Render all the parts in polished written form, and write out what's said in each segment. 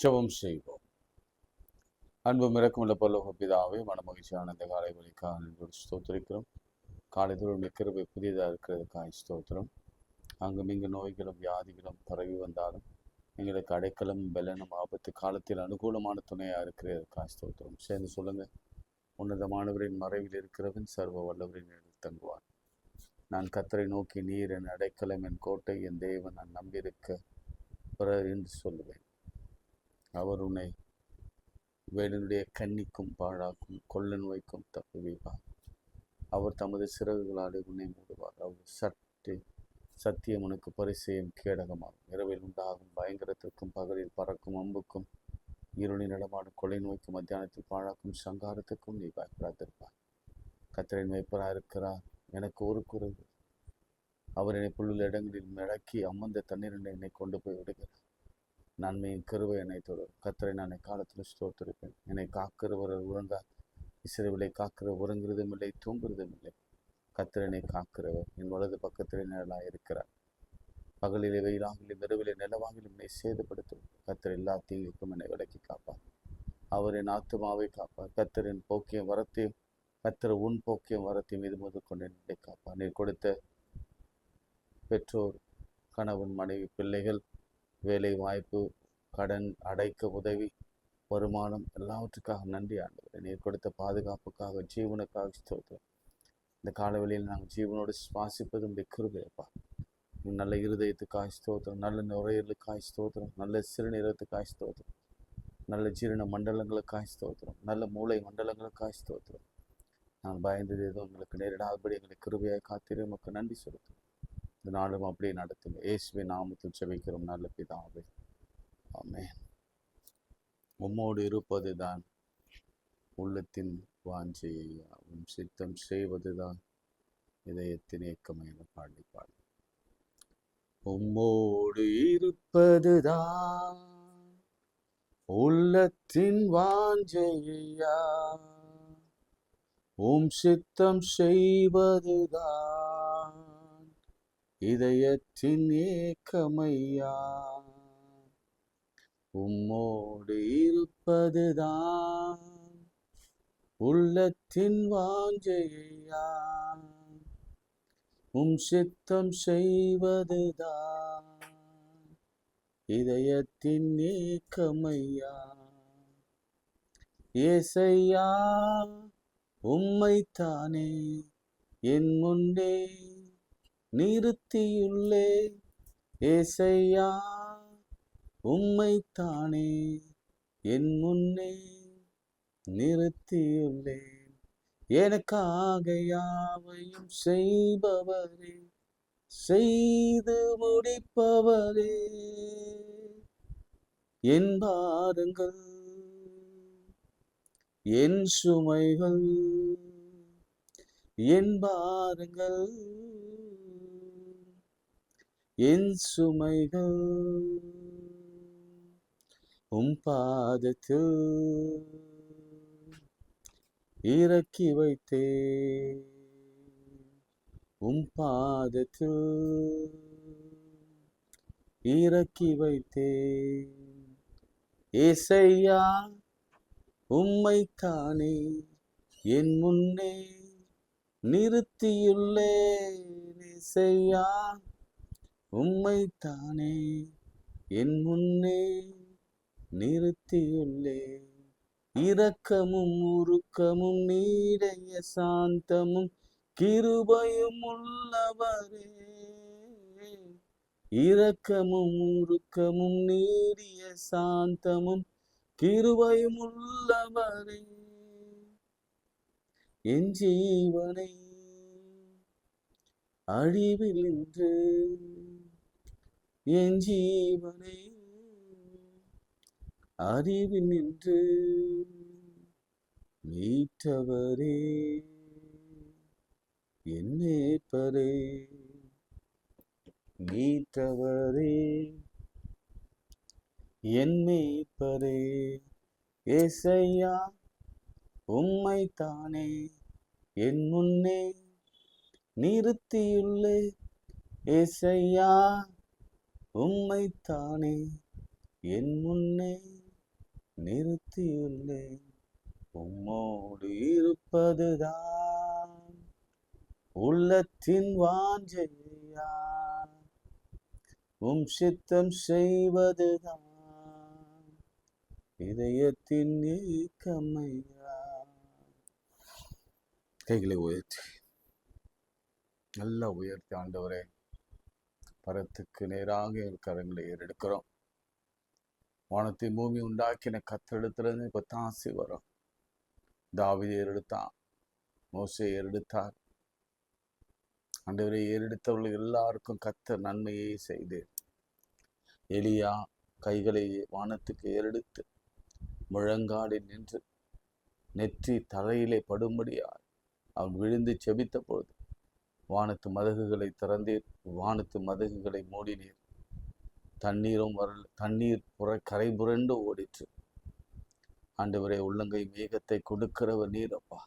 ஜெபம் செய்வோம். அன்பும் இரக்கமுள்ள பரலோக பிதாவே, மனமகிழ்ச்சியான இந்த காலை வழிக்காக ஸ்தோத்திரிக்கிறோம். காலைதோறும் கிருபை புதியதாக இருக்கிறதுக்காக ஸ்தோத்திரம். அங்கும் இங்கு நோய்களும் வியாதிகளும் பரவி வந்தாலும் எங்களுக்கு அடைக்கலம் பலனும் ஆபத்து காலத்தில் அனுகூலமான துணையாக இருக்கிறதுக்காக ஸ்தோத்திரம். சேர்ந்து சொல்லுங்க. உன்னதமானவரின் மறைவில் இருக்கிறவன் சர்வ வல்லவரின் இடத்தில் தங்குவான். நான் கர்த்தரை நோக்கி, நீர் என் அடைக்கலம், என் கோட்டை, என் தேவன், நான் நம்பியிருக்க என்று சொல்லுவேன். அவர் உன்னை வேடனுடைய கண்ணிக்கும் பாழாக்கும் கொள்ள நோய்க்கும் தப்புவிப்பார். அவர் தமது சிறகுகளால் உன்னை மூடுவார். அவர் சத்தியம் உனக்கு பரிசெய்யும் கேடகமாகும். இரவில் உண்டாகும் பயங்கரத்திற்கும் பகலில் பறக்கும் அம்புக்கும் இருளில் நடமாடும் கொள்ளை நோய்க்கும் மத்தியானத்தில் பாழாக்கும் சங்காரத்துக்கும் நீ பயப்படாதிருப்பார். கர்த்தரின் மேய்ப்பராக இருக்கிறார், எனக்கு ஒரு குறைவு. அவர் என்னை புல்லுள்ள இடங்களில் மிளக்கி அம்மந்த தண்ணீரில் என்னை கொண்டு போய் விடுகிறார். நன்மையின் கிருபை என்னை தொடரும். கர்த்தரை நான் காலத்தில் ஸ்தோத்திரிப்பேன். என்னை காக்கிறவர் உறங்கார். இஸ்ரவேலை காக்கிறவர் உறங்குறதும் இல்லை, தூங்குறதும் இல்லை. கர்த்தர் என்னை காக்கிறவர் என் வலது பக்கத்திலே நிழலாக இருக்கிறார். பகலிலே வெயிலாகிலும் இரவிலே நிலவாகிலும் என்னை சேதப்படுத்தும். கர்த்தர் எல்லா தீங்குக்கும் என்னை விலக்கி காப்பார். அவர் என் ஆத்துமாவை காப்பார். கர்த்தரின் போக்கியம் வரத்தையும் கர்த்தர் உன் போக்கியம் வரத்தையும் இது முதற்கொண்டு என்னை காப்பார். நீர் கொடுத்த பெற்றோர், கணவன், மனைவி, பிள்ளைகள், வேலை வாய்ப்பு, கடன் அடைக்க உதவி, வருமானம் எல்லாவற்றுக்காக நன்றி ஆண்டவரே. நீர் கொடுத்த பாதுகாப்புக்காக, ஜீவனுக்காக ஸ்தோத்திரம். இந்த காலவெளியில் நாங்கள் ஜீவனோடு சுவாசிப்பதும் கிருபையப்பா. நல்ல இருதயத்துக்காக ஸ்தோத்திரம், நல்ல நுரையீரலுக்காக ஸ்தோத்திரம், நல்ல சிறுநீரகத்துக்காக ஸ்தோத்திரம், நல்ல ஜீரண மண்டலங்களுக்காக ஸ்தோத்திரம், நல்ல மூளை மண்டலங்களுக்காக ஸ்தோத்திரம். நான் பயந்தது எதுவும் உங்களுக்கு நேரிடாதபடி எங்களை கிருபையாக காத்திரு. நமக்கு நன்றி செலுத்தும். இந்த நாளும் அப்படியே நடத்துங்க. இயேசுவின் நாமத்தில் ஜெபிக்கிறோம் நல்ல பிதாவே, ஆமென். உம்மோடு இருப்பதுதான் உள்ளத்தின் வாஞ்சையா, உம் சித்தம் செய்வதுதான் இதயத்தின் ஏக்கమైన பாடி. உம்மோடு இருப்பதுதான் உள்ளத்தின் வாஞ்சையா, உம் சித்தம் செய்வதுதான் இதயத்தின் ஏக்கமையா. உம்மோடு இருப்பதுதான் உள்ளத்தின் வாஞ்சையா, உம் சித்தம் செய்வதுதான் இதயத்தின் ஏக்கமையா. ஏசையா, உம்மைத்தானே என் முன்னே நிறுத்தியுள்ளே. ஏசையா, உம்மைத்தானே என் முன்னே நிறுத்தியுள்ளேன். எனக்காக யாவையும் செய்பவரே, செய்து முடிப்பவரே. என் பாரங்கள், என் சுமைகள், என் பாரங்கள், என் சுமைகள் உம் பாதத்தில் இறக்கி வைத்தே. உம் பாதத்தில் இறக்கி வைத்தே. ஏசையா, உம்மைத்தானே என் முன்னே நிறுத்தியுள்ளேன். ஏசையா, உம்மைத்தானே என் முன்னே நிறுத்தியுள்ளேன். இரக்கமும் உருக்கமும் நீடைய சாந்தமும் கிருபையும் உள்ளவரே. இரக்கமும் உருக்கமும் நீடிய சாந்தமும் கிருபையும் உள்ளவரே. என் ஜீவனை அழிவில் நின்று, என் ஜீவனை அறிவில் நின்று மீட்டவரே, என் மேய்ப்பரே, மீட்டவரே, என் மேய்ப்பரே. ஏசையா, உம்மைத்தானே என் முன்னே நிறுத்தியுள்ளே. ஏசையா, உம்மைத்தானே என் முன்னே நிறுத்தியுள்ளேன். உம்மோடு இருப்பதுதான் உள்ளத்தின் வாஞ்சையா, சித்தம் செய்வதுதான் இதயத்தின் ஏக்கமையா. கைகளை உயர்த்தி, நல்லா உயர்த்தி ஆண்டவரே, பரத்துக்கு நேராக கரங்களை ஏறெடுக்கிறோம். வானத்தை பூமி உண்டாக்கின கத்தெடுத்துறது இப்ப தாசி வரும். தாவீது ஏறெடுத்தான், மோசே ஏறெடுத்தார். ஆண்டவரை ஏறெடுத்தவர்கள் எல்லாருக்கும் கத்தர் நன்மையை செய்து, எலியா கைகளை வானத்துக்கு ஏறெடுத்து முழங்காலில் நின்று நெற்றி தரையிலே படும்படியார் அவன் விழுந்து செபித்த பொழுது வானத்து மதகுகளை திறந்தீர், வானத்து மதகுகளை மூடினீர், தண்ணீரும் வரல, தண்ணீர் கரை புரண்டு ஓடிற்று. ஆண்டவரே, உள்ளங்கை மேகத்தை கொடுக்கிறவர் நீரப்பா.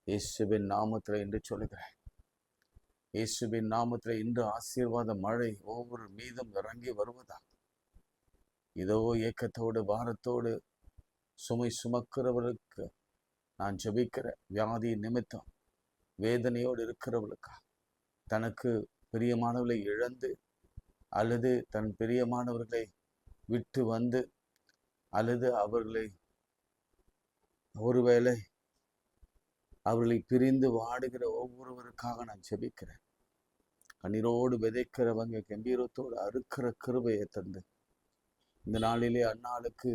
இயேசுவின் நாமத்தில் என்று சொல்லுகிறேன். இயேசுவின் நாமத்தில் இன்று ஆசீர்வாத மழை ஒவ்வொரு மீதும் இறங்கி வருவதாக. இதோ ஏக்கத்தோடு பாரத்தோடு சுமை சுமக்கிறவர்களுக்கு நான் ஜெபிக்கிற, வியாதி நிமித்தம் வேதனையோடு இருக்கிறவர்களுக்கா, தனக்கு பிரியமானவர்களை இழந்து அல்லது தன் பிரியமானவர்களை விட்டு வந்து அல்லது அவர்களை ஒருவேளை அவர்களை பிரிந்து வாடுகிற ஒவ்வொருவருக்காக நான் ஜெபிக்கிறேன். கண்ணீரோடு விதைக்கிறவங்க கம்பீரத்தோடு அறுக்கிற கிருபையை தந்து இந்த நாளிலே அன்னாளுக்கு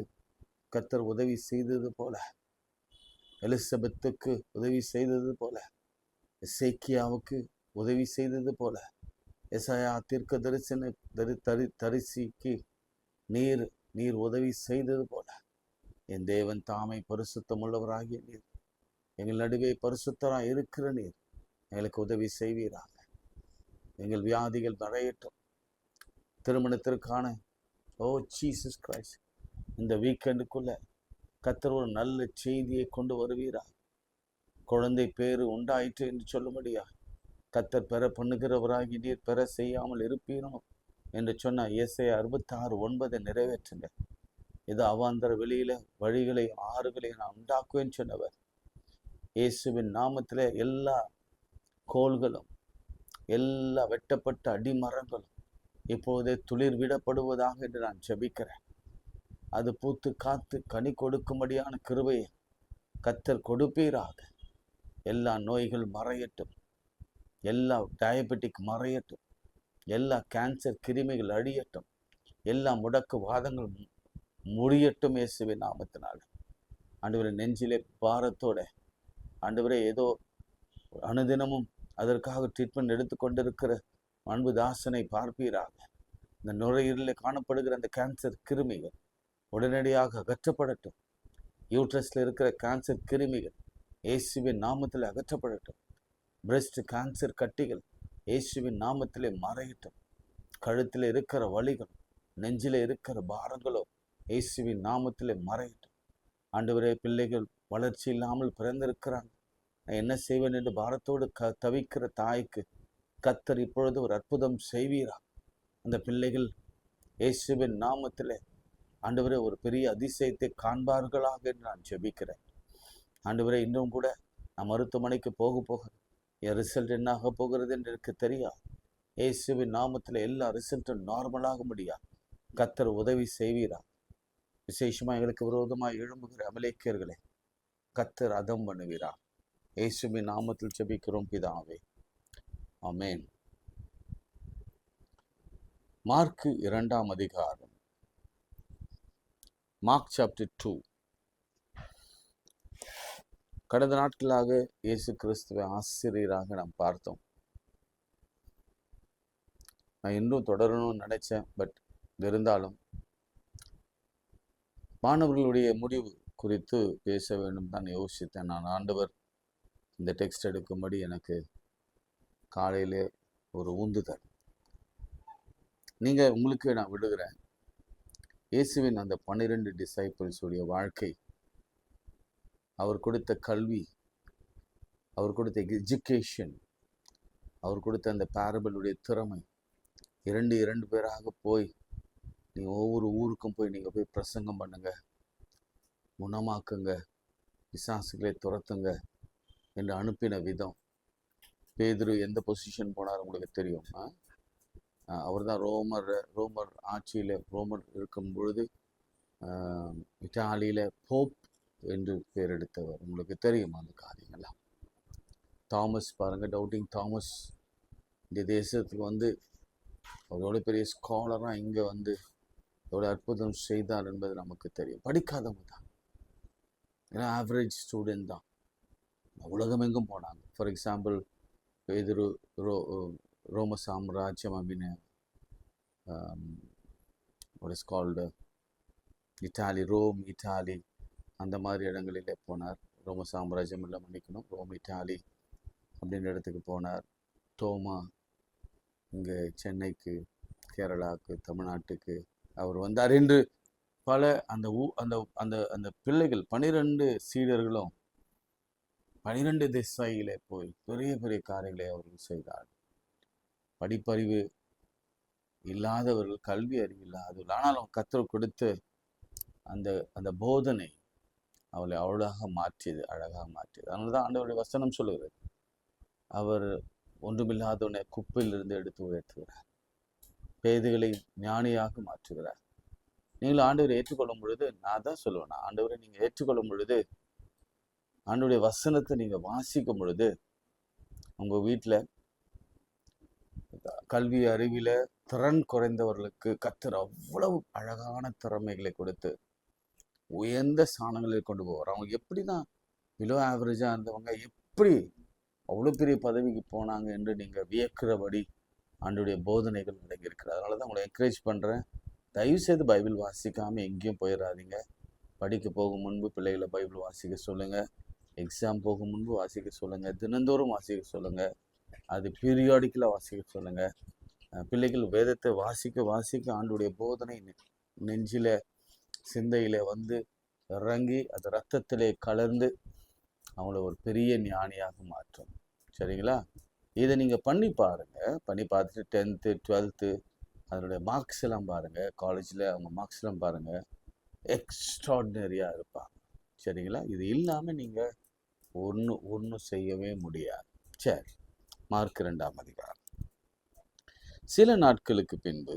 கர்த்தர் உதவி செய்தது போல, எலிசபெத்துக்கு உதவி செய்தது போல, எசேக்கியாவுக்கு உதவி செய்தது போல, எசாயா தீர்க்க தரிசிக்கு நீர் உதவி செய்தது போல, என் தேவன் தாமை பரிசுத்தமுள்ளவராகிய நீர், எங்கள் நடுவே பரிசுத்தராய் இருக்கிற நீர் எங்களுக்கு உதவி செய்வீராக. எங்கள் வியாதிகள் மறையட்டும். திருமணத்திற்கான ஜீசஸ் கிரைஸ்ட், இந்த வீக்கெண்டுக்குள்ள கர்த்தர் ஒரு நல்ல செய்தியை கொண்டு வருவீராக. குழந்தை பேரு உண்டாயிற்று என்று சொல்லும்படியா கர்த்தர் பெற பண்ணுகிறவராகி நீர் பெற செய்யாமல் இருப்பீனோ என்று சொன்ன ஏசாயா 66:9 நிறைவேற்றுங்க. இது அவாந்தர வெளியில வழிகளை ஆறுகளை நான் உண்டாக்குவேன்னு சொன்னவர். இயேசுவின் நாமத்தில் எல்லா கோள்களும் எல்லா வெட்டப்பட்ட அடிமரங்களும் இப்போதே துளிர் விடப்படுவதாக என்று நான் ஜெபிக்கிறேன். அது பூத்து காத்து கனி கொடுக்கும்படியான கிருபையை கர்த்தர் கொடுப்பீராக. எல்லா நோய்கள் மறையட்டும், எல்லா டயபெட்டிக் மறையட்டும், எல்லா கேன்சர் கிருமிகள் அழியட்டும், எல்லா முடக்கு வாதங்கள் முடியட்டும் இயேசுவின் நாமத்தினால. ஆண்டவரே, நெஞ்சிலே பாரத்தோட ஆண்டவரே, ஏதோ அனுதினமும் அதற்காக ட்ரீட்மெண்ட் எடுத்துக்கொண்டிருக்கிற அன்பு தாசனை பார்ப்பீராக. இந்த நுரையீரலில் காணப்படுகிற அந்த கேன்சர் கிருமிகள் உடனடியாக அகற்றப்படட்டும். யூட்ரஸில் இருக்கிற கேன்சர் கிருமிகள் இயேசுவின் நாமத்தில் அகற்றப்படட்டும். பிரெஸ்ட் கேன்சர் கட்டிகள் இயேசுவின் நாமத்திலே மறையட்டும். கழுத்தில் இருக்கிற வலிகள், நெஞ்சில் இருக்கிற பாரங்களோ இயேசுவின் நாமத்திலே மறையட்டும். ஆண்டவரே, பிள்ளைகள் வளர்ச்சி இல்லாமல் பிறந்திருக்கிறாங்க, நான் என்ன செய்வேன் என்று பாரத்தோடு தவிக்கிற தாய்க்கு கர்த்தர் இப்பொழுது ஒரு அற்புதம் செய்வீரா. அந்த பிள்ளைகள் இயேசுவின் நாமத்திலே ஆண்டவரே ஒரு பெரிய அதிசயத்தை காண்பார்களாக என்று நான் ஜெபிக்கிறேன். ஆண்டவரே, இன்னும் கூட நான் மருத்துவமனைக்கு போக என் ரிசல்ட் என்ன ஆக போகிறது என்று எனக்கு தெரியாது. இயேசுவின் நாமத்தில் எல்லா ரிசல்ட்டும் நார்மலாக முடியாது. கர்த்தர் உதவி செய்வீரா. விசேஷமாக எங்களுக்கு விரோதமாக எழும்புகிற அமலேக்கியர்களை கர்த்தர் அதம் பண்ணுவீரா. இயேசுவின் நாமத்தில் ஜெபிக்கிறோம் பிதாவே, ஆமென். மார்க்கு 2ஆம் அதிகாரம், மார்க் சாப்டர் 2. கடந்த நாட்களாக இயேசு கிறிஸ்துவை ஆசிரியராக நாம் பார்த்தோம். நான் இன்னும் தொடரணும்னு நினைச்சேன், பட் இருந்தாலும் மாணவர்களுடைய முடிவு குறித்து பேச வேண்டும் தான் யோசித்தேன். நான் ஆண்டவர் இந்த டெக்ஸ்ட் எடுக்கும்படி எனக்கு காலையிலே ஒரு உந்துதல். உங்களுக்கு நான் விடுகிறேன். இயேசுவின் அந்த 12 டிசைபிள்ஸுடைய வாழ்க்கை, அவர் கொடுத்த கல்வி, அவர் கொடுத்த எஜுகேஷன், அவர் கொடுத்த அந்த பேரபிளுடைய திறமை, 2 பேராக போய் நீங்கள் ஒவ்வொரு ஊருக்கும் போய் நீங்கள் போய் பிரசங்கம் பண்ணுங்க, குணமாக்குங்க, பிசாசுகளை துரத்துங்க என்று அனுப்பின விதம். பேதுரு எந்த பொசிஷன் போனார் உங்களுக்கு தெரியும். அவர் தான் ரோமர் ஆட்சியில் ரோமர் இருக்கும் பொழுது இட்டாலியில் போப் என்று பேர் எடுத்தவர். உங்களுக்கு தெரியும் அந்த காரியங்கள்லாம். தாமஸ் பாருங்கள், டவுட்டிங் தாமஸ் இந்த தேசத்துக்கு வந்து அவரோட பெரிய ஸ்காலராக இங்கே வந்து எவ்வளோ அற்புதம் செய்தார் என்பது நமக்கு தெரியும். படிக்காதவங்க தான், ஏன்னா ஆவரேஜ் ஸ்டூடெண்ட் தான், உலகமெங்கும் போனாங்க. ஃபார் எக்ஸாம்பிள் பேதுரு ரோம சாம்ராஜ்யம் அப்படின்னு what is called Italy, Rome, Italy அந்த மாதிரி இடங்களிலே போனார். ரோம சாம்ராஜ்யம் இல்லை, மன்னிக்கணும், ரோம் இட்டாலி அப்படின்ற இடத்துக்கு போனார். தோமா இங்கே சென்னைக்கு, கேரளாவுக்கு, தமிழ்நாட்டுக்கு அவர் வந்தார் என்று பல அந்த அந்த அந்த அந்த பிள்ளைகள் 12 சீடர்களும் 12 திசையிலே போய் பெரிய பெரிய காரியங்களை அவர்கள் செய்தார். படிப்பறிவு இல்லாதவர்கள், கல்வி அறிவு இல்லாதவர்கள், ஆனாலும் கர்த்தர் கொடுத்து அந்த அந்த போதனை அவளை அழகாக மாற்றியது. அதனால தான் ஆண்டவருடைய வசனம் சொல்லுகிறது, அவர் ஒன்றுமில்லாதவனை குப்பையிலிருந்து எடுத்து உயர்த்துகிறார், பேதைகளை ஞானியாக மாற்றுகிறார். நீங்கள் ஆண்டவரை ஏற்றுக்கொள்ளும் பொழுது, நான் தான் சொல்லுவேன், ஆண்டவரை நீங்கள் ஏற்றுக்கொள்ளும் பொழுது, ஆண்டவருடைய வசனத்தை நீங்கள் வாசிக்கும் பொழுது, உங்கள் வீட்டில் கல்வி அறிவில திறன் குறைந்தவர்களுக்கு கர்த்தர் அவ்வளவு அழகான திறமைகளை கொடுத்து உயர்ந்த ஸ்தானங்களில் கொண்டு போவார். அவங்க எப்படி தான் பிலோ ஆவரேஜாக இருந்தவங்க எப்படி அவ்வளோ பெரிய பதவிக்கு போனாங்க என்று நீங்கள் வியக்கிறபடி ஆண்டவருடைய போதனைகள் அடங்கியிருக்கிறது. அதனால தான் உங்களை என்கரேஜ் பண்ணுறேன், தயவுசெய்து பைபிள் வாசிக்காமல் எங்கேயும் போயிடாதீங்க. படிக்க போகும் முன்பு பிள்ளைகளை பைபிள் வாசிக்க சொல்லுங்கள், எக்ஸாம் போகும் முன்பு வாசிக்க சொல்லுங்கள், தினந்தோறும் வாசிக்க சொல்லுங்கள், அது பீரியாடிக்கலாக வாசிக்க சொல்லுங்கள். பிள்ளைகள் வேதத்தை வாசிக்க ஆண்டுடைய போதனை நெஞ்சில சிந்தையில வந்து இறங்கி அது ரத்தத்திலே கலர்ந்து அவங்கள ஒரு பெரிய ஞானியாக மாற்றும். சரிங்களா? இதை நீங்கள் பண்ணி பாருங்கள். பண்ணி பார்த்துட்டு 10th 12th அதனுடைய மார்க்ஸ் எல்லாம் பாருங்கள், காலேஜில் அவங்க மார்க்ஸ் எல்லாம் பாருங்கள், எக்ஸ்ட்ராடினரியாக இருப்பாங்க. சரிங்களா? இது இல்லாமல் நீங்கள் ஒன்றும் செய்யவே முடியாது. சரி, மார்க் 2ஆம் அதிகாரம். சில நாட்களுக்கு பின்பு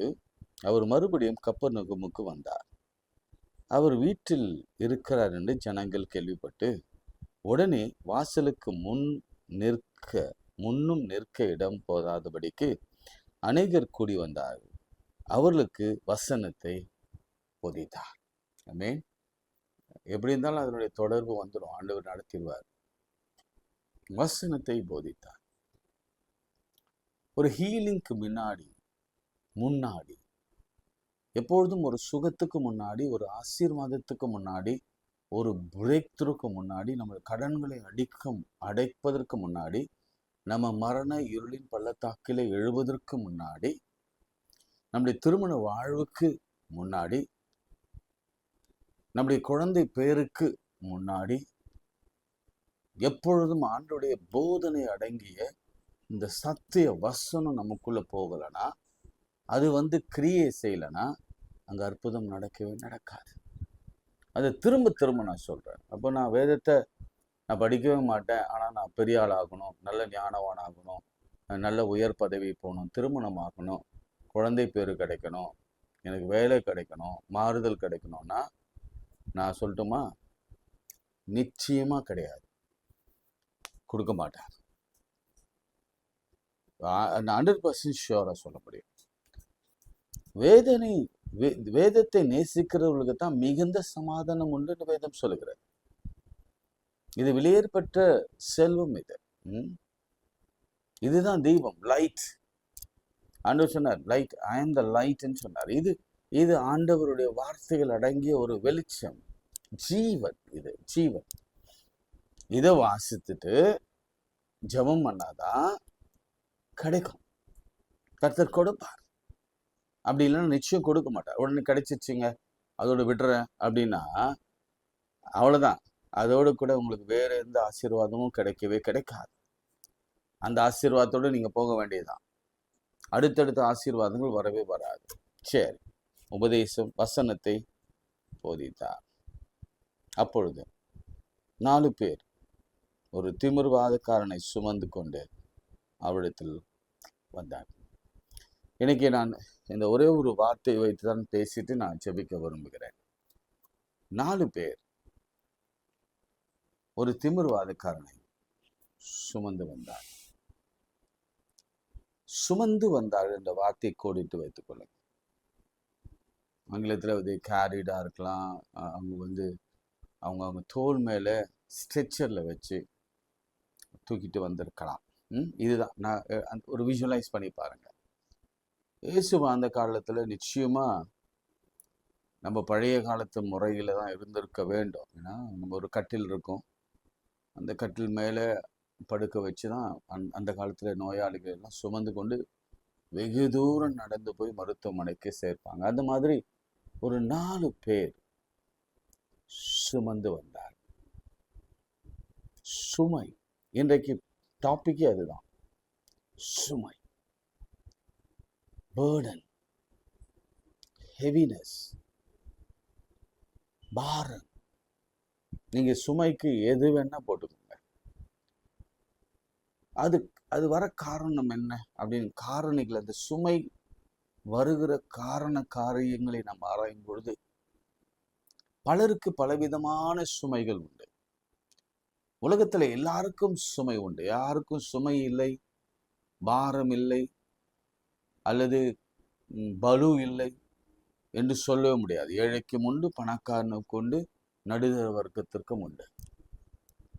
அவர் மறுபடியும் கப்பர்நகூமுக்கு வந்தார். அவர் வீட்டில் இருக்கிறார் என்று ஜனங்கள் கேள்விப்பட்டு உடனே வாசலுக்கு முன்னும் நிற்க இடம் போதாதபடிக்கு அநேகர் கூடி வந்தார்கள். அவர்களுக்கு வசனத்தை போதித்தார். ஆமென். எப்படி இருந்தாலும் அதனுடைய தொடர்பு வந்துடும், ஆண்டவர் நடத்திடுவார். வசனத்தை போதித்தார். ஒரு ஹீலிங்க்கு முன்னாடி எப்பொழுதும் ஒரு சுகத்துக்கு முன்னாடி, ஒரு ஆசீர்வாதத்துக்கு முன்னாடி, ஒரு பிரேக் த்ரூக்கு முன்னாடி, நம்ம கடன்களை அடைப்பதற்கு முன்னாடி, நம்ம மரண இருளின் பள்ளத்தாக்கிலே எழுவதற்கு முன்னாடி, நம்முடைய திருமண வாழ்வுக்கு முன்னாடி, நம்முடைய குழந்தை பேருக்கு முன்னாடி, எப்பொழுதும் ஆண்டவருடைய போதனை அடங்கிய இந்த சத்திய வசனம் நமக்குள்ள போகலைன்னா, அது கிரியை செய்யலைன்னா, அங்கே அற்புதம் நடக்கவே நடக்காது. அது திரும்ப நான் சொல்கிறேன். அப்போ நான் வேதத்தை நான் படிக்கவே மாட்டேன், ஆனால் நான் பெரிய ஆள் ஆகணும், நல்ல ஞானவான் ஆகணும், நல்ல உயர் பதவி போகணும், திருமணம் ஆகணும், குழந்தை பேரு கிடைக்கணும், எனக்கு வேலை கிடைக்கணும், மாறுதல் கிடைக்கணும்னா நான் சொல்லட்டுமா? நிச்சயமாக கிடையாது, கொடுக்க மாட்டேன். 100% ஷியோராக சொல்ல முடியும். வேதத்தை நேசிக்கிறவர்களுக்கு தான் மிகுந்த சமாதானம் உண்டு வேதம் சொல்லுகிறது. இது வெளியேற்பட்ட செல்வம். இதுதான் தெய்வம், லைட். ஆண்டவர் சொன்னார், லைட், ஐ ஆம் த லைட்ன்னு சொன்னார். இது ஆண்டவருடைய வார்த்தைகள் அடங்கிய ஒரு வெளிச்சம், ஜீவன். இது ஜீவன். இதை வாசித்துட்டு ஜெபம் பண்ணாதான் கிடைக்கும். கர்த்தர் கொடுப்பார். அப்படி இல்லைன்னா நிச்சயம் கொடுக்க மாட்டார். உடனே கிடைச்சிச்சுங்க அதோட விடுறேன் அப்படின்னா அவ்வளோதான். அதோடு கூட உங்களுக்கு வேற எந்த ஆசீர்வாதமும் கிடைக்காது. அந்த ஆசீர்வாதத்தோடு நீங்கள் போக வேண்டியதுதான். அடுத்தடுத்த ஆசீர்வாதங்கள் வரவே வராது. சரி, உபதேசம், வசனத்தை போதித்தார். அப்பொழுது 4 பேர் ஒரு திமிர்வாதக்காரனை சுமந்து கொண்டு அவரிடத்தில் வந்தார். இன்னைக்கு நான் இந்த ஒரே ஒரு வார்த்தையை வைத்துதான் பேசிட்டு நான் ஜெபிக்க விரும்புகிறேன். 4 பேர் ஒரு திமிர்வாதக்காரனை சுமந்து வந்தார். சுமந்து வந்தார் என்ற வார்த்தையை கோடிட்டு வைத்துக் கொள்ளுங்க. ஆங்கிலத்தில் வந்து கேரிடா இருக்கலாம். அவங்க அவங்க தோல் மேல ஸ்ட்ரெச்சர்ல வச்சு தூக்கிட்டு வந்திருக்கலாம். இதுதான் நான் ஒரு விஷுவலைஸ் பண்ணி பாருங்க. இயேசு அந்த காலத்துல நிச்சயமா நம்ம பழைய காலத்து முறையில தான் இருந்திருக்க வேண்டும். ஏன்னா நம்ம ஒரு கட்டில் இருக்கும், அந்த கட்டில் மேலே படுக்க வச்சு தான் அந்த காலத்துல நோயாளிகள் எல்லாம் சுமந்து கொண்டு வெகு தூரம் நடந்து போய் மருத்துவமனைக்கு சேர்ப்பாங்க. அந்த மாதிரி ஒரு 4 பேர் சுமந்து வந்தார். சுமை, இன்றைக்கு டாபிக்கே அதுதான், சுமை, பேர்டன், ஹெவினஸ், பாரம். நீங்க சுமைக்கு எது வேணா போட்டுக்கோங்க. அது வர காரணம் என்ன அப்படின்னு காரணிகள், அந்த சுமை வருகிற காரியங்களை நாம் ஆராயும் பொழுது பலருக்கு பலவிதமான சுமைகள் உண்டு. உலகத்துல எல்லாருக்கும் சுமை உண்டு. யாருக்கும் சுமை இல்லை, பாரம் இல்லை, அல்லது பலு இல்லை என்று சொல்லவே முடியாது. ஏழைக்கும் உண்டு, பணக்காரனுக்கு உண்டு, நடுத்தர வர்க்கத்திற்கும் உண்டு.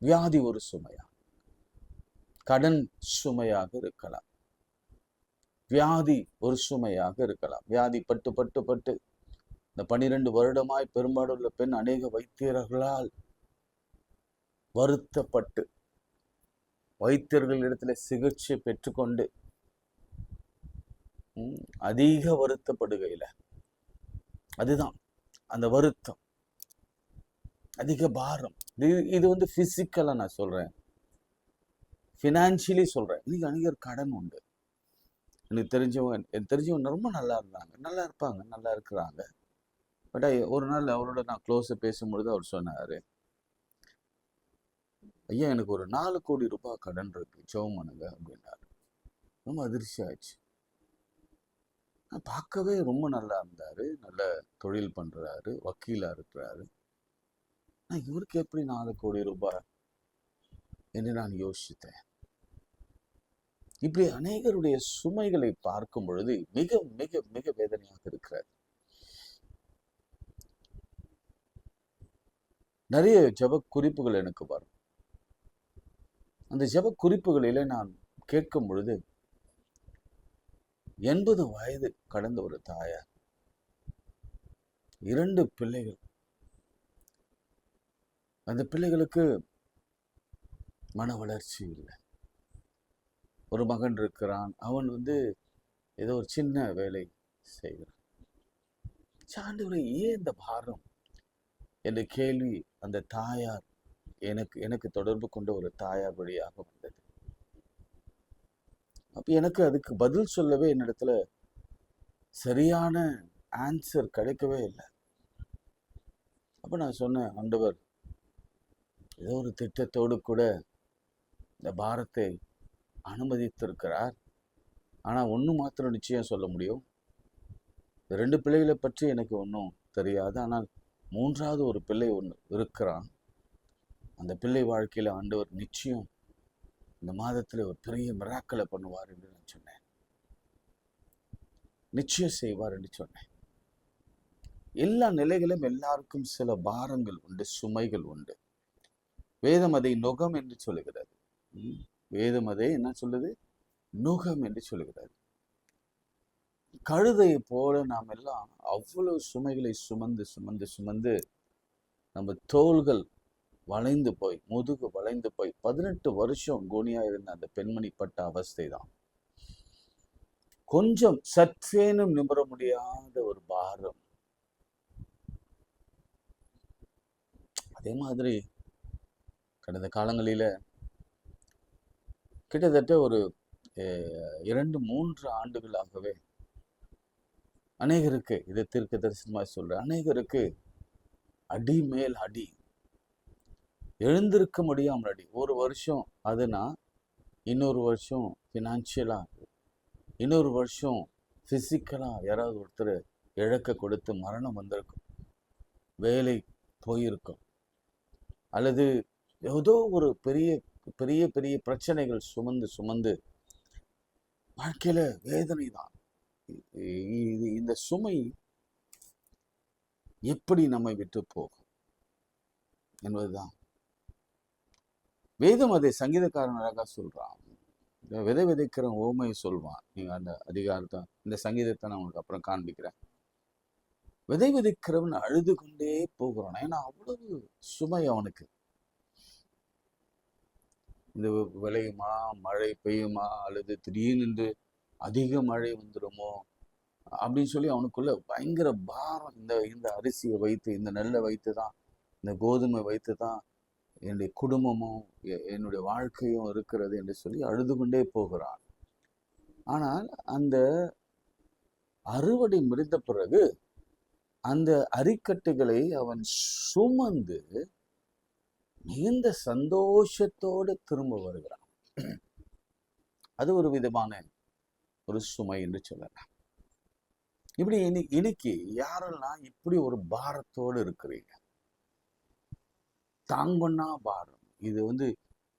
வியாதி ஒரு சுமையா, கடன் சுமையாக இருக்கலாம். வியாதி ஒரு சுமையாக இருக்கலாம். வியாதி பட்டு பட்டு பட்டு இந்த 12 வருடமாய் பெரும்பாடுள்ள பெண் அநேக வைத்தியர்களால் வருத்தப்பட்டு வைத்தியர்களிடத்துல சிகிச்சை பெற்றுக்கொண்டு அதிக வருத்தப்படுகையில, அதுதான் அந்த வருத்தம், அதிக பாரம். இது பிசிக்கலா நான் சொல்றேன், ஃபினான்ஷியலி சொல்றேன். இன்னைக்கு அநேகர் கடன் உண்டு. எனக்கு தெரிஞ்சவங்க ரொம்ப நல்லா இருந்தாங்க, நல்லா இருப்பாங்க, நல்லா இருக்கிறாங்க. பட் ஒரு நாள் அவரோட நான் க்ளோஸை பேசும்பொழுது அவர் சொன்னாரு, ஐயா எனக்கு ஒரு 4 கோடி ரூபாய் கடன் இருக்கு, ஜெபம் பண்ணுங்க அப்படின்னாரு. ரொம்ப அதிர்ச்சி ஆச்சு. நான் பார்க்கவே ரொம்ப நல்லா இருந்தாரு, நல்ல தொழில் பண்றாரு, வக்கீலா இருக்கிறாரு. நான் இவருக்கு எப்படி 4 கோடி ரூபாய் என்று நான் யோசித்தேன். இப்படி அநேகருடைய சுமைகளை பார்க்கும் பொழுது மிக மிக மிக வேதனையாக இருக்கிறார். நிறைய ஜெப குறிப்புகள் எனக்கு வரும். அந்த ஜெப குறிப்புகளில நான் கேட்கும் பொழுது 80 வயது கடந்த ஒரு தாயார், 2 பிள்ளைகள். அந்த பிள்ளைகளுக்கு மன வளர்ச்சி இல்லை. ஒரு மகன் இருக்கிறான், அவன் ஏதோ ஒரு சின்ன வேலை செய்கிறான். ஆண்டவரே ஏன் இந்த பாரம் என்ற கேள்வி அந்த தாயார் எனக்கு தொடர்பு கொண்ட ஒரு தாயார் வழியாக வந்தது. அப்ப எனக்கு அதுக்கு பதில் சொல்லவே என்னிடத்துல சரியான ஆன்சர் கிடைக்கவே இல்லை. அப்ப நான் சொன்னேன், ஆண்டவர் ஏதோ ஒரு திட்டத்தோடு கூட இந்த பாரத்தை அனுமதித்திருக்கிறார். ஆனா ஒண்ணு மாத்திரம் நிச்சயம் சொல்ல முடியும், 2 பிள்ளைகளை பற்றி எனக்கு ஒன்றும் தெரியாது. ஆனால் 3வது ஒரு பிள்ளை ஒன்று இருக்கிறான். அந்த பிள்ளை வாழ்க்கையில ஆண்டவர் நிச்சயம் இந்த மாதத்துல ஒரு பெரிய மிராக்களை பண்ணுவார் என்று நான் சொன்னேன். நிச்சயம் செய்வார் என்று சொன்னேன். எல்லா நிலைகளும் எல்லாருக்கும் சில பாரங்கள் உண்டு, சுமைகள் உண்டு. வேதம் அதை நுகம் என்று சொல்லுகிறது. வேதம் அதை என்ன சொல்லுது? நுகம் என்று சொல்லுகிறது. கழுதையை போல நாம் எல்லாம் அவ்வளவு சுமைகளை சுமந்து சுமந்து சுமந்து நம்ம தோள்கள் வளைந்து போய், முதுகு வளைந்து போய் 18 வருஷம் கோனியா இருந்த அந்த பெண்மணி பட்ட அவஸ்தை தான். கொஞ்சம் சற்றேனும் நிமிர முடியாத ஒரு பாரம். அதே மாதிரி கடந்த காலங்களில கிட்டத்தட்ட ஒரு 2-3 ஆண்டுகளாகவே அநேகருக்கு, இதை தீர்க்க தரிசனமாய் சொல்றேன், அநேகருக்கு அடி மேல் அடி, எழுந்திருக்க முடியாமடி. ஒரு வருஷம் அதுனா இன்னொரு வருஷம் ஃபினான்ஷியலாக, இன்னொரு வருஷம் ஃபிசிக்கலாக யாராவது ஒருத்தர் இழக்க கொடுத்து மரணம் வந்திருக்கும், வேலை போயிருக்கும், அல்லது ஏதோ ஒரு பெரிய பெரிய பெரிய பிரச்சனைகள் சுமந்து சுமந்து வாழ்க்கையில வேதனை தான். இந்த சுமை எப்படி நம்மை விட்டு போகும் என்பதுதான் வேதம். அதை சங்கீதக்காரன் அழகா சொல்றான். விதை விதைக்கிற ஓமையை சொல்வான். நீங்க அந்த அதிகாரத்தை, இந்த சங்கீதத்தை நான் உங்களுக்கு அப்புறம் காண்பிக்கிறேன். விதை விதைக்கிறவன் அழுது கொண்டே போகிறான். ஏன்னா அவ்வளவு சுமை அவனுக்கு. இந்த விளையுமா, மழை பெய்யுமா, அல்லது திடீர்னு அதிக மழை வந்துடுமோ அப்படின்னு சொல்லி அவனுக்குள்ள பயங்கர பாரம். இந்த அரிசியை வைத்து, இந்த நெல்லை வைத்து தான், இந்த கோதுமை வைத்து தான் என்னுடைய குடும்பமும் என்னுடைய வாழ்க்கையும் இருக்கிறது என்று சொல்லி அழுது கொண்டே போகிறான். ஆனால் அந்த அறுவடை முடிந்த பிறகு அந்த அரிக்கட்டுகளை அவன் சுமந்து மிகுந்த சந்தோஷத்தோடு திரும்ப வருகிறான். அது ஒரு விதமான ஒரு சுமை என்று சொல்லலாம். இப்படி இன்னைக்கு யாரெல்லாம் இப்படி ஒரு பாரத்தோடு இருக்கிறீங்க, தாங்கொன்னா பாரம், இது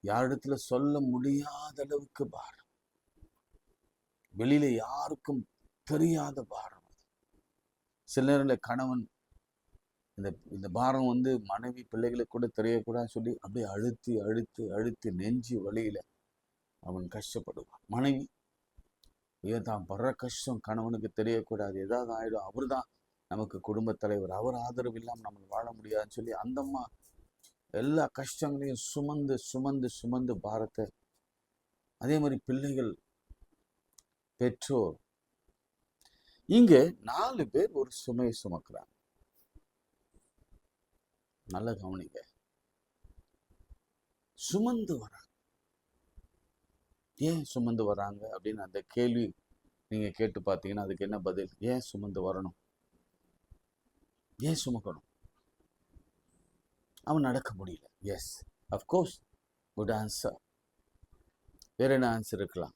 யாரிடத்துல சொல்ல முடியாத அளவுக்கு பாரம், வெளியில யாருக்கும் தெரியாத பாரம். சில நேரங்களில் கணவன் இந்த பாரம் மனைவி பிள்ளைகளுக்கு கூட தெரியக்கூடாதுன்னு சொல்லி அப்படியே அழுத்தி அழுத்தி அழுத்தி நெஞ்சு வழியில அவன் கஷ்டப்படுவான். மனைவி ஏன் தான் படுற கஷ்டம் கணவனுக்கு தெரியக்கூடாது, ஏதாவது ஆயிடும், அவர் தான் நமக்கு குடும்ப தலைவர், அவர் ஆதரவு இல்லாமல் நம்ம வாழ முடியாதுன்னு சொல்லி அந்த அம்மா எல்லா கஷ்டங்களையும் சுமந்து சுமந்து சுமந்து பாரத்தை. அதே மாதிரி பிள்ளைகள், பெற்றோர், இங்க 4 பேர் ஒரு சுமையை சுமக்கிறாங்க. நல்ல கவனிங்க, சுமந்து வராங்க. ஏன் சுமந்து வராங்க அப்படின்னு அந்த கேள்வி நீங்க கேட்டு பார்த்தீங்கன்னா அதுக்கு என்ன பதில்? ஏன் சுமந்து வரணும், ஏன் சுமக்கணும்? அவன் நடக்க முடியல. Yes, of course, good answer. வேற என்ன ஆன்சர் இருக்கலாம்?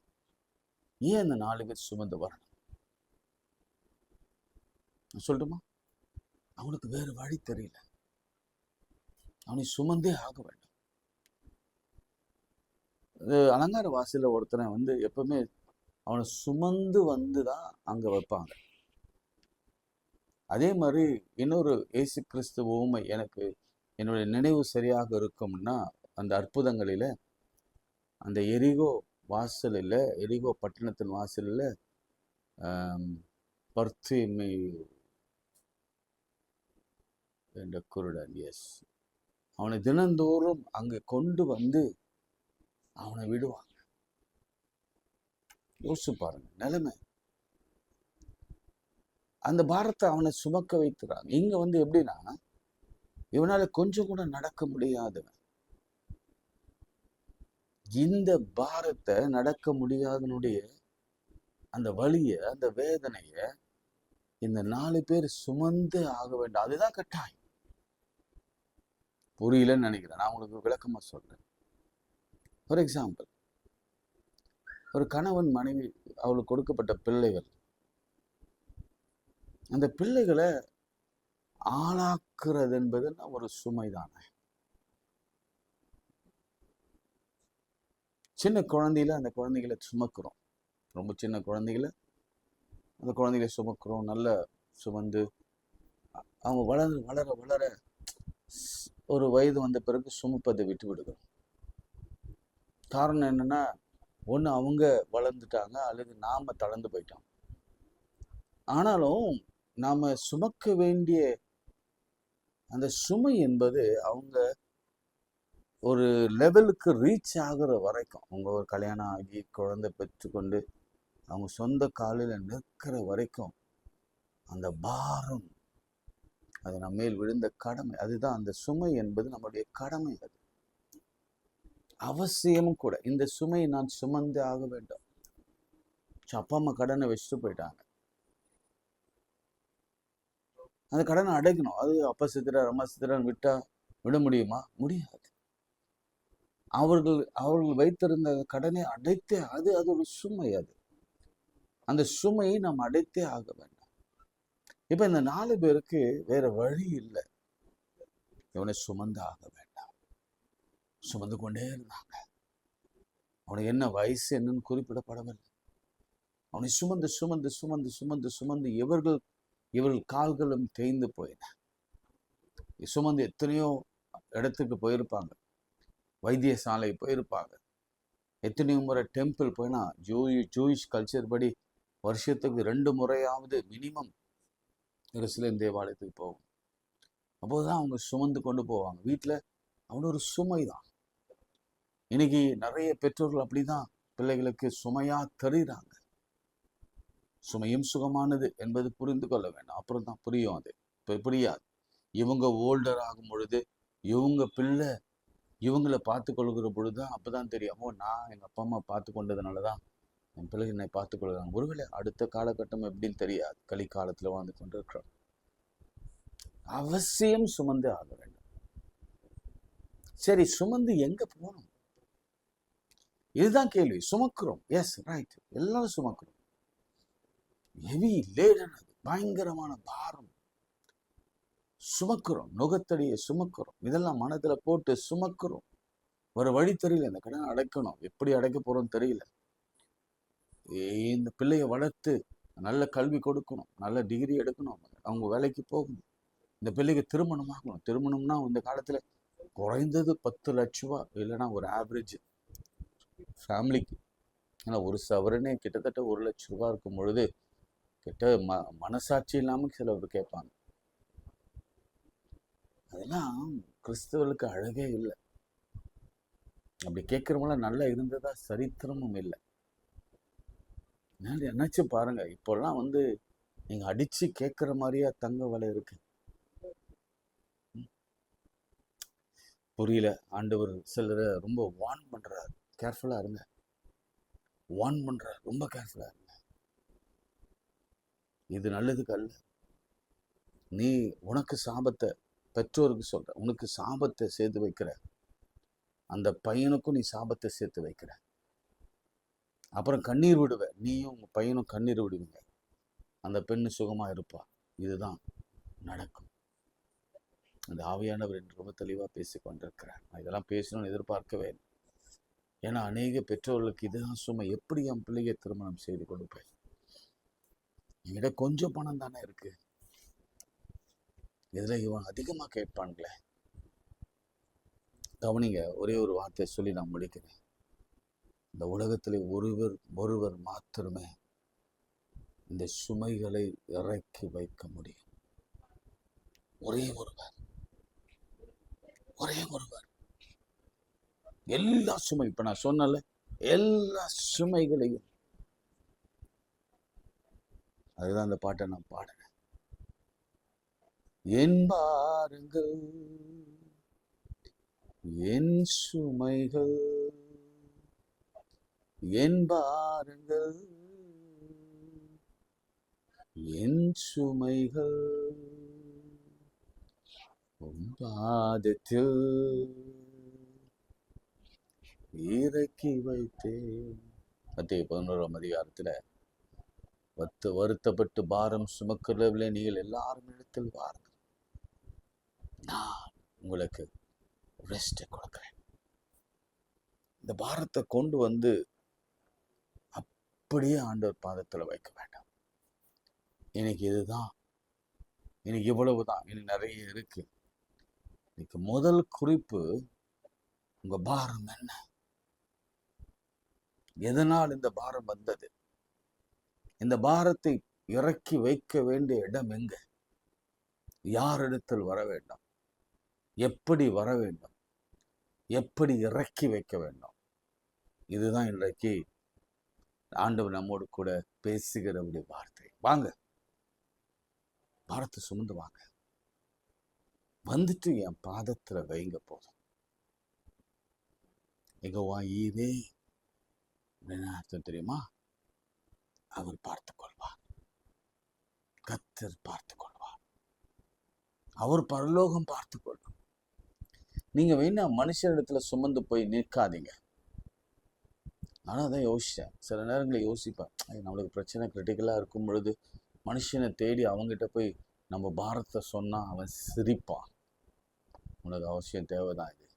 ஏன் அந்த 4 பேர் சுமந்து வரணும் சொல்லட்டுமா? அவனுக்கு வேற வழி தெரியல, அவனை சுமந்தே ஆக வேண்டும். அலங்கார வாசல ஒருத்தனை எப்பவுமே அவனை சுமந்து வந்துதான் அங்க வைப்பாங்க. அதே மாதிரி இன்னொரு இயேசு கிறிஸ்து ஊமை எனக்கு என்னுடைய நினைவு சரியாக இருக்கும்னா, அந்த அற்புதங்களில அந்த எரிகோ வாசலில், எரிகோ பட்டணத்தின் வாசலில் பர்த்திமை என்ற குருடன், எஸ், அவனை தினந்தோறும் அங்கே கொண்டு வந்து அவனை விடுவாங்க. யோசிச்சு பாருங்க நிலைமை. அந்த பாரத்தை அவனை சுமக்க வைக்கிறாங்க. இங்க எப்படின்னா, இவனால கொஞ்சம் கூட நடக்க முடியாதவன் இந்த பாரத்தை, நடக்க முடியாதனுடைய அந்த வலிய, அந்த வேதனைய இந்த 4 பேர் சுமந்து ஆக வேண்டும். அதுதான் கட்டாயம். புரியலன்னு நினைக்கிறேன். நான் உங்களுக்கு விளக்கமா சொல்றேன். ஃபார் எக்ஸாம்பிள், ஒரு கணவன் மனைவி, அவளுக்கு கொடுக்கப்பட்ட பிள்ளைகள், அந்த பிள்ளைகளை ஆளாக்குறது என்பதுன்னா ஒரு சுமை தானே. சின்ன குழந்தையில அந்த குழந்தைகளை சுமக்கிறோம், ரொம்ப சின்ன குழந்தைகளை அந்த குழந்தைகளை சுமக்கிறோம், நல்ல சுமந்து அவங்க வளர வளர வளர ஒரு வயது வந்த பிறகு சுமப்பதை விட்டு விடுகிறோம். காரணம் என்னன்னா, ஒன்று அவங்க வளர்ந்துட்டாங்க, அல்லது நாம தளர்ந்து போயிட்டோம். ஆனாலும் நாம சுமக்க வேண்டிய அந்த சுமை என்பது அவங்க ஒரு லெவலுக்கு ரீச் ஆகுற வரைக்கும், அவங்க ஒரு கல்யாணம் ஆகி குழந்தை பெற்றுக்கொண்டு அவங்க சொந்த காலில் நிற்கிற வரைக்கும் அந்த பாரம், அது நம்ம மேல் விழுந்த கடமை. அதுதான் அந்த சுமை என்பது நம்முடைய கடமை, அது அவசியமும் கூட. இந்த சுமையை நான் சுமந்தே ஆக வேண்டும். அப்பா அம்மா கடனை வச்சுட்டு போயிட்டாங்க, அந்த கடனை அடைக்கணும். அது அப்பா சித்திரார் அம்மா சித்திரான்னு விட முடியுமா? முடியாது. அவர்கள் வைத்திருந்த கடனை அடைத்தே அது ஒரு சுமை. அந்த சுமையை நாம் அடைத்தே ஆக வேண்டும். இப்ப இந்த 4 பேருக்கு வேற வழி இல்லை. இவனை சுமந்து ஆக வேண்டாம். சுமந்து கொண்டே இருந்தாங்க. அவனுக்கு என்ன வயசு என்னன்னு குறிப்பிடப்படவில்லை. அவனை சுமந்து சுமந்து சுமந்து சுமந்து சுமந்து இவர்கள் கால்களும் தேய்ந்து போயின. சுமந்து எத்தனையோ இடத்துக்கு போயிருப்பாங்க, வைத்தியசாலை போயிருப்பாங்க, எத்தனையோ முறை டெம்பிள் போயினா. ஜூயிஷ் கல்ச்சர் படி வருஷத்துக்கு 2 முறையாவது மினிமம் எருசலேம் தேவாலயத்துக்கு போகும். அப்போதுதான் அவங்க சுமந்து கொண்டு போவாங்க. வீட்டில் அவனு ஒரு சுமை தான். இன்னைக்கு நிறைய பெற்றோர்கள் அப்படிதான் பிள்ளைகளுக்கு சுமையா தெரியுறாங்க. சுமையும் சுகமானது என்பது புரிந்து கொள்ள வேண்டும். அப்புறம் தான் புரியும். அது புரியாது. இவங்க ஓல்டர் ஆகும் பொழுது இவங்க பிள்ளை இவங்களை பார்த்து கொள்கிற பொழுதுதான் அப்பதான் தெரியும், நான் எங்க அப்பா அம்மா பார்த்து கொண்டதுனாலதான் என் பிள்ளை என்னை பார்த்து கொள்கிறாங்க. ஒருவேளை அடுத்த காலகட்டம் எப்படின்னு தெரியாது. கலிக்காலத்துல வாழ்ந்து கொண்டிருக்கிறோம். அவசியம் சுமந்து ஆக வேண்டும். சரி, சுமந்து எங்க போகணும்? இதுதான் கேள்வி. சுமக்கிறோம், எஸ் ரைட், எல்லாரும் சுமக்கிறோம். ஹெவி லேடன், பயங்கரமான பாரம் சுமக்கிறோம். நுகத்தடியை சுமக்கிறோம். இதெல்லாம் மனத்துல போட்டு சுமக்கிறோம். ஒரு வழி தெரியல. இந்த கடனை அடைக்கணும், எப்படி அடைக்க போறோம் தெரியல. இந்த பிள்ளைய வளர்த்து நல்ல கல்வி கொடுக்கணும், நல்ல டிகிரி எடுக்கணும், அவங்க வேலைக்கு போகணும், இந்த பிள்ளைக்கு திருமணம் ஆகணும். திருமணம்னா இந்த காலத்துல குறைந்தது 10 லட்ச ரூபா, இல்லைன்னா ஒரு ஆவரேஜ் ஃபேமிலிக்கு. ஏன்னா ஒரு சவரனே கிட்டத்தட்ட 1 லட்ச ரூபா இருக்கும் பொழுது கிட்ட மனசாட்சி இல்லாம சிலர் கேட்பாங்க. அதெல்லாம் கிறிஸ்தவர்களுக்கு அழகே இல்லை. அப்படி கேட்கறவங்களாம் நல்லா இருந்ததா சரித்திரமும் இல்லை. நினைச்சு பாருங்க. இப்போல்லாம் நீங்க அடிச்சு கேட்கிற மாதிரியா தங்க விலை இருக்கு. புரியல. ஆண்டவர் சிலரை ரொம்ப வார்ன் பண்றாரு, கேர்ஃபுல்லா இருங்க. வார்ன் பண்றாரு, ரொம்ப கேர்ஃபுல்லா இருங்க. இது நல்லதுக்கு அல்ல. நீ உனக்கு சாபத்தை, பெற்றோருக்கு சொல்ற, உனக்கு சாபத்தை சேர்த்து வைக்கிற, அந்த பையனுக்கும் நீ சாபத்தை சேர்த்து வைக்கிற. அப்புறம் கண்ணீர் விடுவ, நீயும் உங்க பையனும் கண்ணீர் விடுவீங்க. அந்த பெண்ணு சுகமா இருப்பா. இதுதான் நடக்கும். அந்த ஆவியானவர் என்று ரொம்ப தெளிவா பேசி கொண்டிருக்கிறார். நான் இதெல்லாம் பேசணும்னு எதிர்பார்க்கவே இல்லை. ஏன்னா அநேக பெற்றோர்களுக்கு இதுதான் சும்மா. எப்படி என் பிள்ளைய திருமணம் செய்து கொடுப்பேன்? என்கிட்ட கொஞ்சம் பணம் தானே இருக்கு, இதுல இவன் அதிகமா கேட்பான்களே. கவனிங்க, ஒரே ஒரு வார்த்தை சொல்லி நான் முடிக்கிறேன். இந்த உலகத்திலே ஒருவர் மாத்திரமே இந்த சுமைகளை இறக்கி வைக்க முடியும். ஒரே ஒருவர். எல்லா சுமை, இப்ப நான் சொன்னல, எல்லா சுமைகளையும். அதுதான் அந்த பாட்டை நான் பாடுறேன். என் பாருங்கள், என் சுமைகள், என் பாருங்கள், என் சுமைகள் பாதத்தில் இறக்கி வைத்தேன். மத்திய 11ஆம் அதிகாரத்துல வருத்தப்பட்டு பாரம் சுமக்கிறவர்களே, நீங்கள் எல்லாரும் இடத்தில் வாருங்கள், நான் உங்களுக்கு ரெஸ்ட் கொடுக்கிறேன். இந்த பாரத்தை கொண்டு அப்படியே ஆண்டவர் பாதத்துல வைக்க வேண்டாம். இன்னைக்கு இதுதான், இன்னைக்கு இவ்வளவுதான், இன்னைக்கு நிறைய இருக்கு. இன்னைக்கு முதல் குறிப்பு, உங்க பாரம் என்ன? எதனால் இந்த பாரம் வந்தது? இந்த பாரத்தை இறக்கி வைக்க வேண்டிய இடம் எங்க? யாரிடத்தில் வர வேண்டும்? எப்படி வர வேண்டும்? எப்படி இறக்கி வைக்க வேண்டும்? இதுதான் இன்றைக்கு ஆண்டவர் நம்மோடு கூட பேசுகிற வார்த்தை. வாங்க, பாரத்தை சுமந்து வாங்க, வந்துட்டு என் பாதத்துல வைங்க. போதும். எகோவா ஈரே என்ன அர்த்தம் தெரியுமா? அவர் பார்த்து கொள்வார். கர்த்தர் பார்த்து கொள்வார். அவர் பரலோகம் பார்த்து கொள்ளும். நீங்க வேணா மனுஷனிடத்துல சுமந்து போய் நிற்காதீங்க. ஆனால் அதான் யோசித்தேன். சில நேரங்களில் யோசிப்பேன், நம்மளுக்கு பிரச்சனை கிரிட்டிக்கலாக இருக்கும் பொழுது மனுஷனை தேடி அவங்ககிட்ட போய் நம்ம பாரத்தை சொன்னால் அவன் சிரிப்பான். உனக்கு அவசியம் தேவைதான் இது,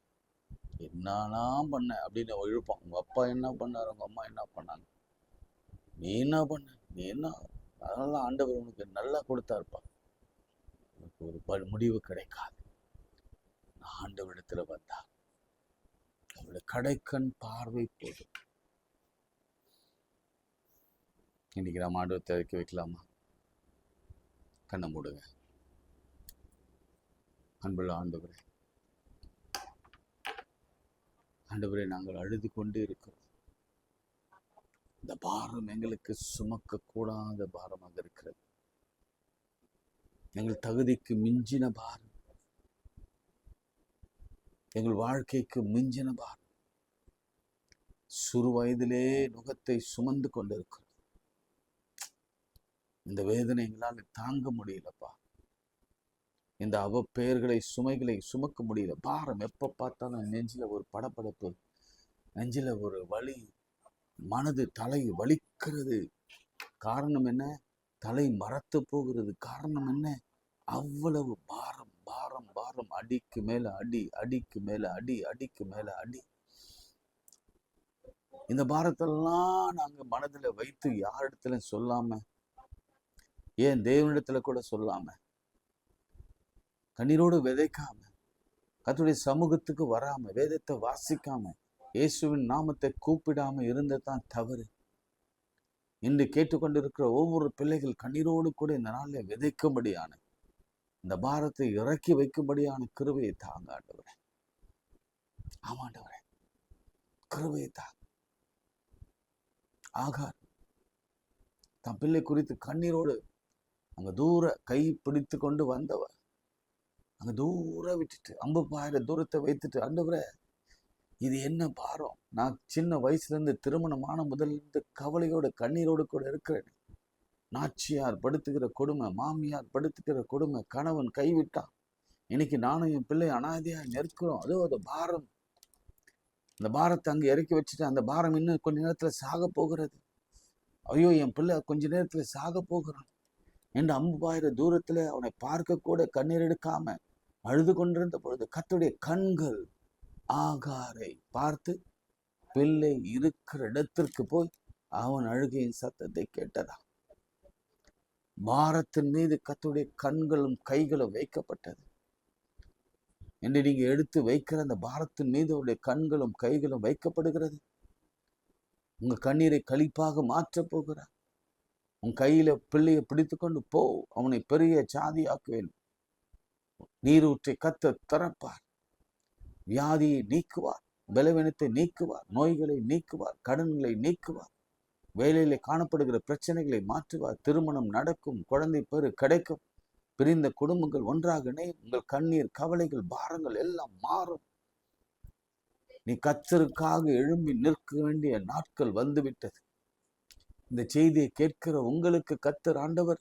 என்னன்னா பண்ண அப்படின்னு இழுப்பான். உங்கள் அப்பா என்ன பண்ணார், உங்கள் அம்மா என்ன பண்ணாங்க, நீ என்ன பண்ண, நீ என்ன, அதனால தான் ஆண்டவர் உனக்கு நல்லா கொடுத்தாருப்பா. உனக்கு ஒரு முடிவு கிடைக்காது. ஆண்டவரிடத்துல வந்தா அவருடைய கடைக்கண் பார்வை போதும். இன்னைக்கு நம்ம ஆண்டவரை திறக்கி வைக்கலாமா? கண்ணை மூடுங்க. அன்புள்ள ஆண்டவரே, ஆண்டவரே, நாங்கள் அழுது கொண்டு இருக்கிறோம். இந்த பாரம் எங்களுக்கு சுமக்க கூடாத பாரமாக இருக்கிறது. எங்கள் தகுதிக்கு மிஞ்சின பாரம், எங்கள் வாழ்க்கைக்கு மிஞ்சின பாரம். சிறு வயதிலே நுகத்தை சுமந்து கொண்டிருக்கிறோம். இந்த வேதனை எங்களால் தாங்க முடியலப்பா. இந்த அவப்பெயர்களை, சுமைகளை சுமக்க முடியல. பாரம் எப்ப பார்த்தாலும் நெஞ்சில ஒரு படபடப்பு, நெஞ்சில ஒரு வலி, மனது தலை வலிக்கிறது. காரணம் என்ன? தலை மரத்து போகிறது. காரணம் என்ன? அவ்வளவு பாரம், பாரம், பாரம். அடிக்கு மேல அடி, அடிக்கு மேல அடி, அடிக்கு மேல அடி. இந்த பாரத்தெல்லாம் நாங்க மனதுல வைத்து யாரிடத்துல சொல்லாம, ஏன் தேவனிடத்துல கூட சொல்லாம, கண்ணீரோடு விதைக்காம, கர்த்தருடைய சமூகத்துக்கு வராம, வேதத்தை வாசிக்காம, இயேசுவின் நாமத்தை கூப்பிடாம இருந்ததான் தவறு. இன்று கேட்டுக்கொண்டிருக்கிற ஒவ்வொரு பிள்ளைகள் கண்ணீரோடு கூட இந்த நாளில் விதைக்கும்படியான, இந்த பாரத்தை இறக்கி வைக்கும்படியான கிருபையை தாங்க ஆண்டவரே. ஆமாண்டவரே, கிருபையை தாங்க. ஆகார் தன் பிள்ளை குறித்து கண்ணீரோடு அங்க தூர கை பிடித்து கொண்டு வந்தவர் அங்க தூர விட்டுட்டு 50,000 தூரத்தை வைத்துட்டு, ஆண்டவரே, இது என்ன பாரம், நான் சின்ன வயசுல இருந்து திருமணமான முதல்ல இருந்து கவலையோட கண்ணீரோடு கூட இருக்கிறேன். நாச்சியார் படுத்துக்கிற கொடுமை, மாமியார் படுத்துக்கிற கொடுமை, கணவன் கைவிட்டான், இன்னைக்கு நானும் என் பிள்ளை அனாதையா நிற்கிறோம். அதோ அந்த பாரம், அந்த பாரத்தை அங்க இறக்கி வச்சுட்டு, அந்த பாரம் இன்னும் கொஞ்ச நேரத்துல சாக போகிறது. ஐயோ, என் பிள்ளை கொஞ்ச நேரத்துல சாக போகிறான் என்று 50,000 தூரத்துல அவனை பார்க்க கூட கண்ணீர் எடுக்காம அழுது கொண்டிருந்த பொழுது கர்த்தருடைய கண்கள் ஆகாரை பார்த்து பிள்ளை இருக்கிற இடத்திற்கு போய் அவன் அழுகையின் சத்தத்தை கேட்டதா. பாரத்தின் மீது கர்த்தருடைய கண்களும் கைகளும் வைக்கப்பட்டது. என்று நீங்க எடுத்து வைக்கிற அந்த பாரத்தின் மீது அவருடைய கண்களும் கைகளும் வைக்கப்படுகிறது. உங்க கண்ணீரை களிப்பாக மாற்றப் போகிறார். உன் கையில பிள்ளையை பிடித்து கொண்டு போ, அவனை பெரிய சாதியாக்குவேன். நீரூற்றை கர்த்தர் திறப்பார். வியாதியை நீக்குவார், பலவீனத்தை நீக்குவார், நோய்களை நீக்குவார், கடன்களை நீக்குவார், வேலையில காணப்படுகிற பிரச்சனைகளை மாற்றுவார். திருமணம் நடக்கும், குழந்தை பேரு கிடைக்கும், பிரிந்த குடும்பங்கள் ஒன்றாக இணையும், உங்கள் கண்ணீர், கவலைகள், பாரங்கள் எல்லாம் மாறும். நீ கர்த்தருக்காக எழும்பி நிற்க வேண்டிய நாட்கள் வந்துவிட்டது. இந்த செய்தியை கேட்கிற உங்களுக்கு கர்த்தர் ஆண்டவர்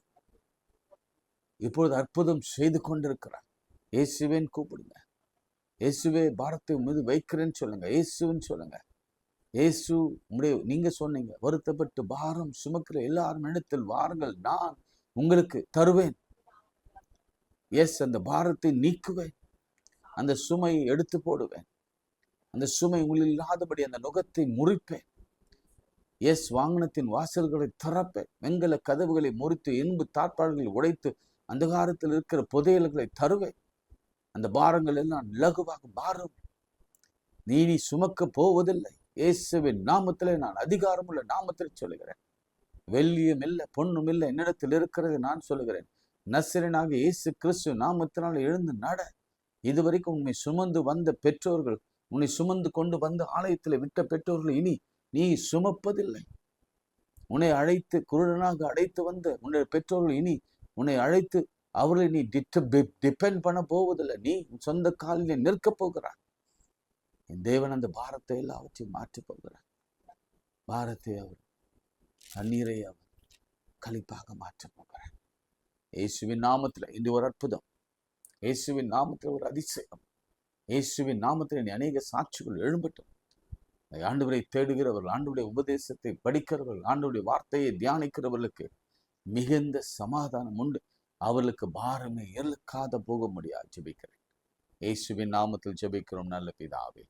இப்பொழுது அற்புதம் செய்து கொண்டிருக்கிறார். இயேசுவேன்னு கூப்பிடுங்க. இயேசுவே பாரத்தை மீது வைக்கிறேன்னு சொல்லுங்க. இயேசுன்னு சொல்லுங்க. இயேசு நீங்க சொன்னீங்க, வருத்தப்பட்டு பாரம் சுமக்கிற எல்லாரும் இடத்தில் வாருங்கள், நான் உங்களுக்கு தருவேன். அந்த பாரத்தை நீக்குவேன், அந்த சுமையை எடுத்து போடுவேன், அந்த சுமை உங்களில் இல்லாதபடி அந்த நுகத்தை முறிப்பேன். வாகனத்தின் வாசல்களை திறப்பேன், வெண்கல கதவுகளை முறித்து இரும்பு தாழ்பாடுகளை உடைத்து அந்தகாரத்தில் இருக்கிற புதையல்களை தருவேன். அந்த பாரங்கள் எல்லாம் இலகுவாக மாறும். நீ சுமக்க போவதில்லை. இயேசுவின் நாமத்திலே நான் அதிகாரமுள்ள நாமத்தில் சொல்லுகிறேன். வெள்ளியும் இல்லை, பொண்ணும் இல்லை, என்னிடத்தில் இருக்கிறது நான் சொல்லுகிறேன். நசரேயனாக இயேசு கிறிஸ்து நாமத்தினால் எழுந்து நட. இதுவரைக்கும் உன்னை சுமந்து வந்த பெற்றோர்கள், உன்னை சுமந்து கொண்டு வந்து ஆலயத்தில் விட்ட பெற்றோர்கள் இனி நீ சுமப்பதில்லை. உன்னை அழைத்து குருடனாக அழைத்து வந்த உன்னுடைய பெற்றோர்கள் இனி உன்னை அழைத்து அவர்களை நீ டிபெண்ட் பண்ண போவதில்லை. நீ சொந்த காலிலே நிற்க போகிறார். என் தேவன் அந்த பாரத்தை எல்லாவற்றையும் மாற்றி போகிறார். பாரத்தை அவர், தண்ணீரை அவர் களிப்பாக மாற்ற போகிறார். இயேசுவின் நாமத்தில் இன்று ஒரு அற்புதம், இயேசுவின் நாமத்தில் ஒரு அதிசயம், இயேசுவின் நாமத்தில் அநேக சாட்சிகள் எழும்பட்டும். ஆண்டவரை தேடுகிறவர்கள், ஆண்டவருடைய உபதேசத்தை படிக்கிறவர்கள், ஆண்டவருடைய வார்த்தையை தியானிக்கிறவர்களுக்கு மிகுந்த சமாதானம் உண்டு. அவர்களுக்கு பாரமே இழுக்காத போக முடியாது. ஜெபிக்கிறேன் இயேசுவின் நாமத்தில் ஜெபிக்கிறோம் நல்ல பிதாவே,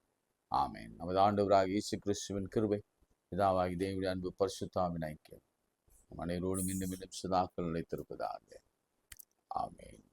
ஆமென். நமது ஆண்டவராக இயேசு கிறிஸ்துவின் கிருபை, பிதாவாகி தேவனுடைய அன்பு, பரிசுத்தாவின் ஐக்கியம் அனைவரோடும் இன்னும் இன்னும் சதாக்கள் நிலைத்திருப்பதாக. ஆமென்.